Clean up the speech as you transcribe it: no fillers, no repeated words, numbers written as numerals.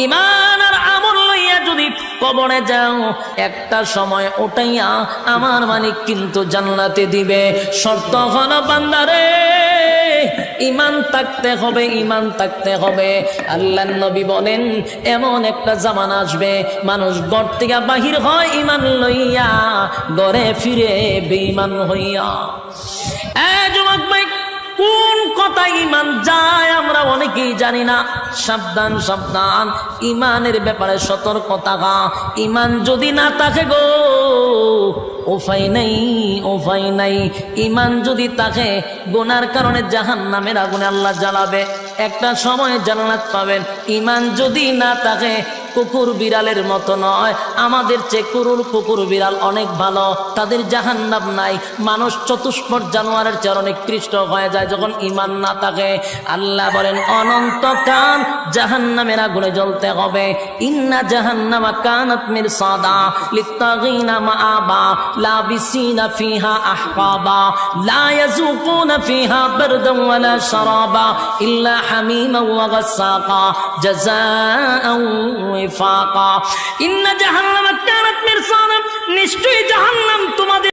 ঈমান আর আমল লইয়া যদি কবরে যাও, একটা সময় ওটাইয়া আমার মালিক কিন্তু জান্নাতে দিবে। শর্ত হলো বান্দারে ঈমান থাকতে হবে, ঈমান থাকতে হবে। আল্লাহর নবী বলেন এমন একটা জামানা আসবে মানুষ ঘর থেকে বাহির হয় ঈমান লইয়া, ঘরে ফিরে বেঈমান হইয়া। যুবক ভাই, কোন কথা ঈমান যায় আমরা অনেকেই জানি না। সাবধান সাবধান, ঈমানের ব্যাপারে সতর্ক থাকা। ঈমান যদি না থাকে গো, উপায় নাই, উপায় নাই। ঈমান যদি থাকে, গুনার কারণে জাহান্নামের আগুনে আল্লাহ জ্বালাবে, একটা সময় জান্নাত পাবেন। ঈমান যদি না থাকে, কুকুর বিড়ালের মতো নয়, আমাদের চেয়ে কুকুর বিড়াল অনেক ভালো, তাদের জাহান্নাম নাই। মানুষ চতুষ্পদ জানোয়ারের চেয়ে অনেক নিকৃষ্ট হয়ে যায় যখন ঈমান না থাকে। আল্লাহ বলেন অনন্তকাল জাহান্নামের আগুনে জ্বলতে হবে। ইন্না জাহান্নামা কানাত মিরসাদা লিত্তাগিনা মাআবা লাবিসিনা ফিহা আহকাবা লা ইয়াযুকুনা ফিহা বারদান ওয়ালা শারাবা ইল্লা হামিমা ওয়া গাসসাকা জাযাআন ওয়াফাকা। ইন্না জাহান্নামা কানাত মিরসাদা, নিশ্চয়ই জাহান্নাম তোমাদের